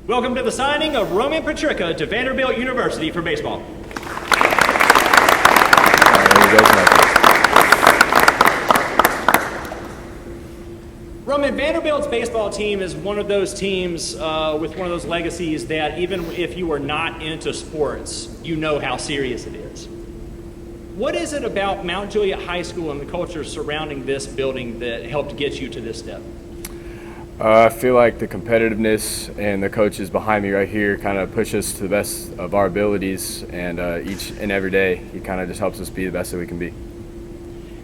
Welcome to the signing of Roman Petricca to Vanderbilt University for baseball. Roman, Vanderbilt's baseball team is one of those teams with one of those legacies that even if you are not into sports, you know how serious it is. What is it about Mount Juliet High School and the culture surrounding this building that helped get you to this step? I feel like the competitiveness and the coaches behind me right here kind of push us to the best of our abilities, and each and every day he kind of just helps us be the best that we can be.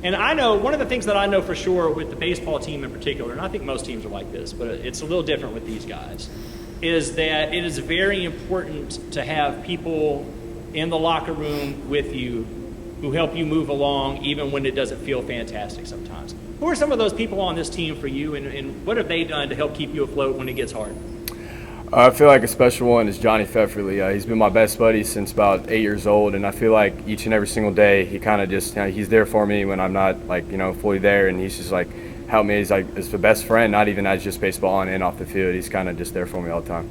And I know one of the things that I know for sure with the baseball team in particular, and I think most teams are like this, but it's a little different with these guys, is that it is very important to have people in the locker room with you who help you move along even when it doesn't feel fantastic sometimes. Who are some of those people on this team for you, and what have they done to help keep you afloat when it gets hard? I feel like a special one is Johnny Pfefferly. He's been my best buddy since about 8 years old, and I feel like each and every single day he kind of just he's there for me when I'm not fully there, and he's just like help me. He's like as the best friend, not even as just baseball on and off the field. He's kind of just there for me all the time.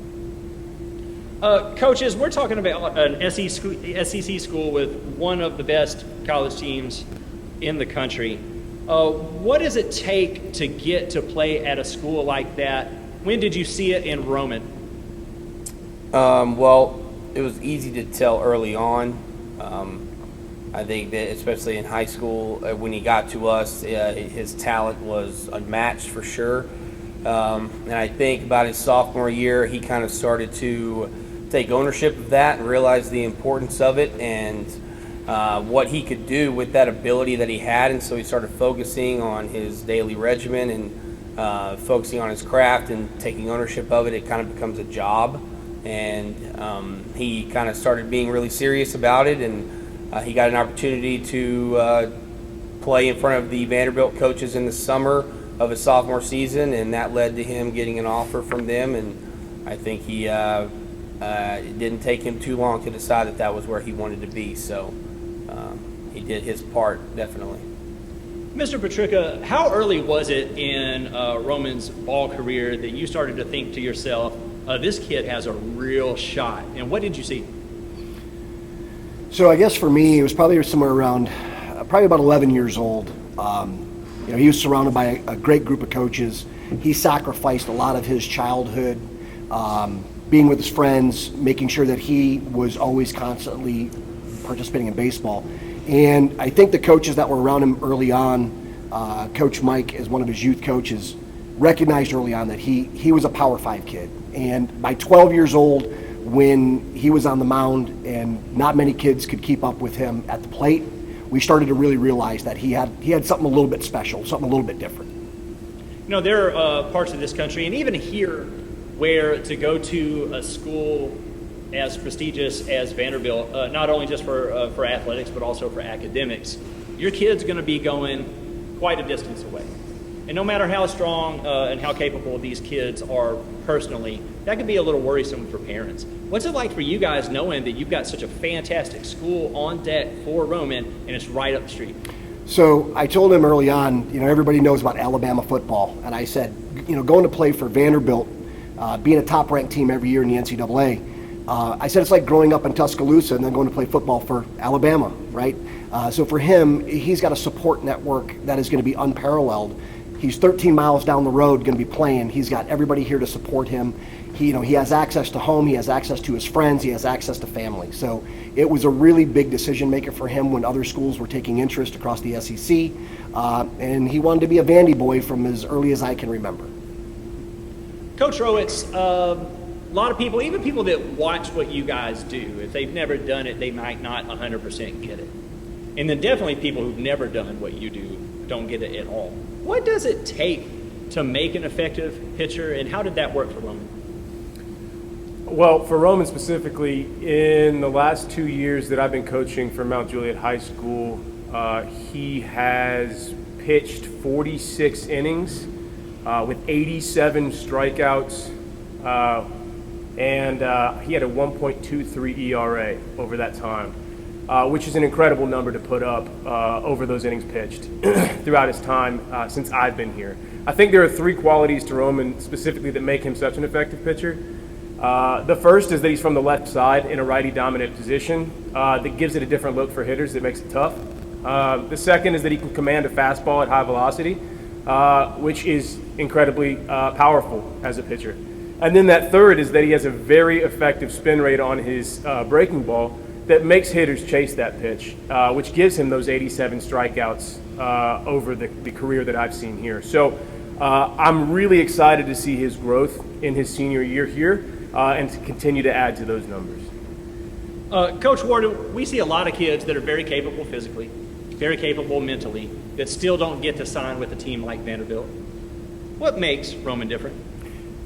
Coaches, we're talking about an SEC school with one of the best college teams in the country. What does it take to get to play at a school like that? When did you see it in Roman? Well, it was easy to tell early on. I think that especially in high school, when he got to us, his talent was unmatched for sure. And I think about his sophomore year, he kind of started to take ownership of that and realize the importance of it and what he could do with that ability that he had. And so he started focusing on his daily regimen and focusing on his craft and taking ownership of it. It kind of becomes a job. And he kind of started being really serious about it, and he got an opportunity to play in front of the Vanderbilt coaches in the summer of his sophomore season, and that led to him getting an offer from them. And I think it didn't take him too long to decide that that was where he wanted to be. So he did his part, definitely. Mr. Petricca, how early was it in Roman's ball career that you started to think to yourself, this kid has a real shot? And what did you see? So I guess for me, it was probably somewhere around, probably about 11 years old. He was surrounded by a great group of coaches. He sacrificed a lot of his childhood, being with his friends, making sure that he was always constantly participating in baseball. And I think the coaches that were around him early on, Coach Mike, as one of his youth coaches, recognized early on that he was a Power 5 kid. And by 12 years old, when he was on the mound and not many kids could keep up with him at the plate, we started to really realize that he had something a little bit special, something a little bit different. You know, there are parts of this country, and even here, where to go to a school as prestigious as Vanderbilt, not only just for athletics, but also for academics, your kid's going to be going quite a distance away. And no matter how strong and how capable these kids are personally, that can be a little worrisome for parents. What's it like for you guys knowing that you've got such a fantastic school on deck for Roman and it's right up the street? So I told him early on, everybody knows about Alabama football. And I said, going to play for Vanderbilt, being a top-ranked team every year in the NCAA, I said it's like growing up in Tuscaloosa and then going to play football for Alabama, right? So for him, he's got a support network that is going to be unparalleled. He's 13 miles down the road going to be playing. He's got everybody here to support him. He has access to home. He has access to his friends. He has access to family. So it was a really big decision maker for him when other schools were taking interest across the SEC. And he wanted to be a Vandy boy from as early as I can remember. Coach Rowitz, a lot of people, even people that watch what you guys do, if they've never done it, they might not 100% get it. And then definitely people who've never done what you do don't get it at all. What does it take to make an effective pitcher, and how did that work for Roman? Well, for Roman specifically, in the last 2 years that I've been coaching for Mount Juliet High School, he has pitched 46 innings with 87 strikeouts, and he had a 1.23 ERA over that time, which is an incredible number to put up over those innings pitched throughout his time since I've been here. I think there are three qualities to Roman specifically that make him such an effective pitcher. The first is that he's from the left side in a righty-dominant position that gives it a different look for hitters that makes it tough. The second is that he can command a fastball at high velocity, which is incredibly powerful as a pitcher. And then that third is that he has a very effective spin rate on his breaking ball that makes hitters chase that pitch, which gives him those 87 strikeouts over the career that I've seen here. So I'm really excited to see his growth in his senior year here and to continue to add to those numbers. Coach Ward, we see a lot of kids that are very capable physically, very capable mentally, that still don't get to sign with a team like Vanderbilt. What makes Roman different?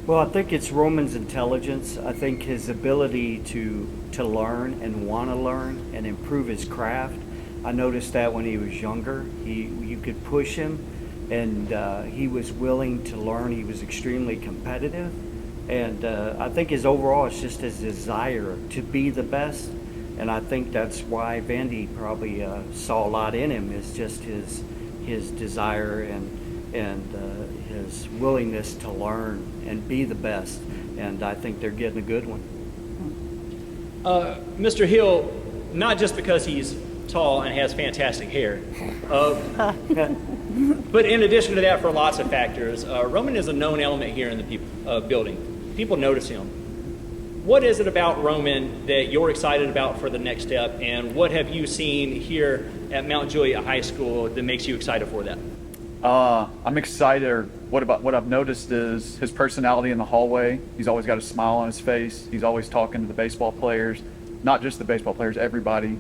Well, I think it's Roman's intelligence. I think his ability to learn and want to learn and improve his craft. I noticed that when he was younger. You could push him, and he was willing to learn. He was extremely competitive. And I think his overall is just his desire to be the best. And I think that's why Vandy probably saw a lot in him, is just his desire and his willingness to learn and be the best. And I think they're getting a good one. Mr. Hill, not just because he's tall and has fantastic hair, but in addition to that, for lots of factors, Roman is a known element here in the building. People notice him. What is it about Roman that you're excited about for the next step, and what have you seen here at Mount Juliet High School that makes you excited for that? I'm excited. What I've noticed is his personality in the hallway. He's always got a smile on his face. He's always talking to the baseball players, not just the baseball players, everybody.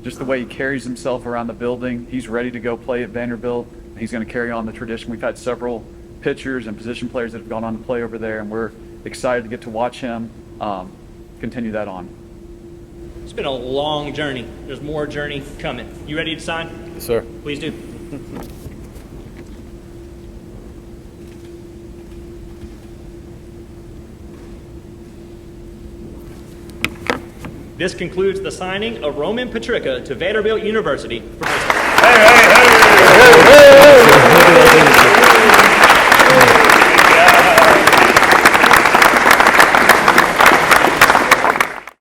Just the way he carries himself around the building. He's ready to go play at Vanderbilt. He's going to carry on the tradition. We've had several pitchers and position players that have gone on to play over there, and we're excited to get to watch him continue that on. It's been a long journey. There's more journey coming. You ready to sign? Yes, sir. Please do. This concludes the signing of Roman Petricca to Vanderbilt University. Hey, hey, hey.